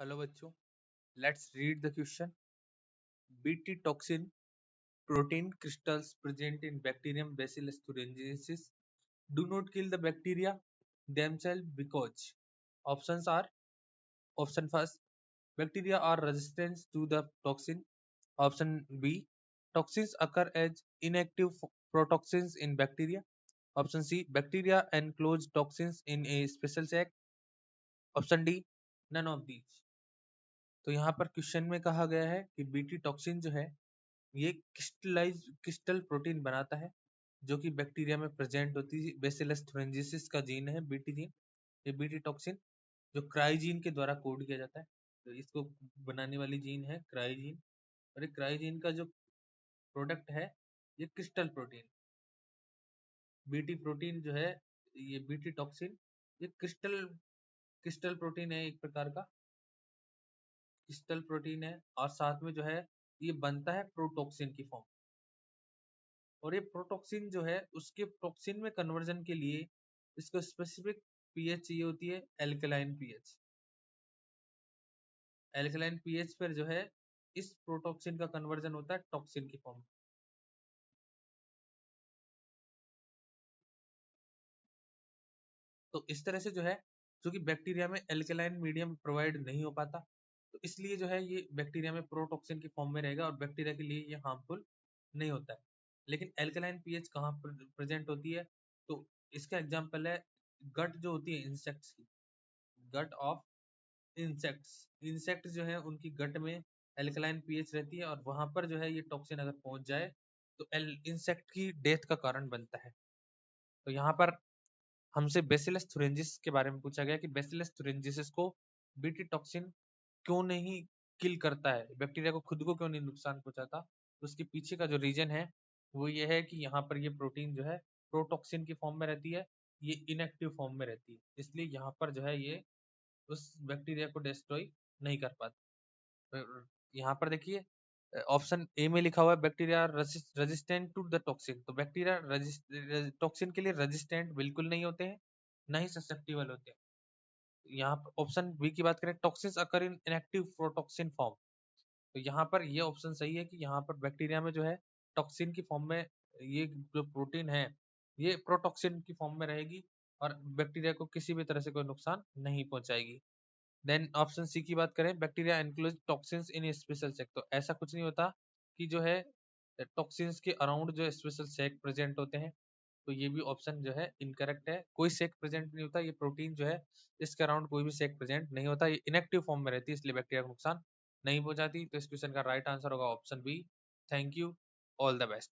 Hello बच्चों, let's read the question. BT toxin protein crystals present in bacterium Bacillus thuringiensis do not kill the bacteria themselves because options are: option first, bacteria are resistant to the toxin. Option B, toxins occur as inactive protoxins in bacteria. Option C, bacteria enclose toxins in a special sac. Option D, none of these. तो यहाँ पर question में कहा गया है कि BT toxin जो है ये क्रिस्टल प्रोटीन बनाता है जो कि बैक्टीरिया में प्रेजेंट होती है. बेसिलस थुरिंजिसिस का जीन है बीटी जीन. ये बीटी टॉक्सिन जो क्राइजीन के द्वारा कोड किया जाता है, तो इसको बनाने वाली जीन है क्राइजीन. और ये क्राइजीन का जो प्रोडक्ट है ये क्रिस्टल प्रोटीन. बीटी प्रोटीन जो है, ये बीटी टॉक्सिन ये क्रिस्टल क्रिस्टल प्रोटीन है, एक प्रकार का क्रिस्टल प्रोटीन है. और साथ में जो है ये बनता है प्रोटॉक्सिन की फॉर्म. और ये प्रोटॉक्सिन जो है उसके टॉक्सिन में कन्वर्जन के लिए इसको स्पेसिफिक पीएच चाहिए होती है, एल्कलाइन पीएच. एल्कलाइन पीएच पर जो है इस प्रोटॉक्सिन का कन्वर्जन होता है टॉक्सिन की फॉर्म. तो इस तरह से जो है, क्योंकि बैक्टीरिया में एल्कलाइन मीडियम प्रोवाइड नहीं हो पाता, तो इसलिए जो है ये बैक्टीरिया में प्रोटॉक्सिन की फॉर्म में रहेगा और बैक्टीरिया के लिए ये हार्मफुल नहीं होता है. लेकिन एल्कलाइन पीएच कहाँ प्रेजेंट होती है? तो इसका एग्जांपल है गट जो होती है इंसेक्ट्स की. गट ऑफ इंसेक्ट्स. इंसेक्ट जो है उनकी गट में एल्कलाइन पीएच रहती है और वहां पर जो है ये टॉक्सिन अगर पहुंच जाए तो इंसेक्ट की डेथ का कारण बनता है. तो यहाँ पर हमसे बेसिलस थुरिंजिस के बारे में पूछा गया कि बेसिलस थुरिंजिसिस को बीटी टॉक्सिन क्यों नहीं किल करता है, बैक्टीरिया को खुद को क्यों नहीं नुकसान पहुंचाता. तो उसके पीछे का जो रीजन है वो ये है कि यहाँ पर ये प्रोटीन जो है प्रोटॉक्सिन की फॉर्म में रहती है, ये इनएक्टिव फॉर्म में रहती है, इसलिए यहाँ पर जो है ये उस बैक्टीरिया को डिस्ट्रॉय नहीं कर पाता. यहाँ पर देखिए ऑप्शन ए में लिखा हुआ है bacteria resistant to the toxin. तो बैक्टीरिया टॉक्सिन के लिए रेजिस्टेंट बिल्कुल नहीं होते हैं, ना ही ससेप्टिबल होते हैं. यहाँ पर ऑप्शन बी की बात करें, टॉक्सिन्स अकर इन इनएक्टिव प्रोटॉक्सिन फॉर्म. तो यहाँ पर ये ऑप्शन सही है कि यहाँ पर बैक्टीरिया में जो है टॉक्सिन की फॉर्म में ये जो प्रोटीन है ये प्रोटॉक्सिन की फॉर्म में रहेगी और बैक्टीरिया को किसी भी तरह से कोई नुकसान नहीं पहुंचाएगी. देन ऑप्शन सी की बात करें, बैक्टीरिया एनक्लोज टॉक्सिन्स इन स्पेशल सेक. तो ऐसा कुछ नहीं होता कि जो है टॉक्सिन्स के अराउंड जो स्पेशल सेक प्रेजेंट होते हैं. तो ये भी ऑप्शन जो है इनकरेक्ट है. कोई सेक प्रेजेंट नहीं होता, ये प्रोटीन जो है इसके अराउंड कोई भी सेक प्रेजेंट नहीं होता, ये इनएक्टिव फॉर्म में रहती है, इसलिए बैक्टीरिया को नुकसान नहीं पहुंचाती. तो इस क्वेश्चन का राइट आंसर होगा option B. Thank you. All the best.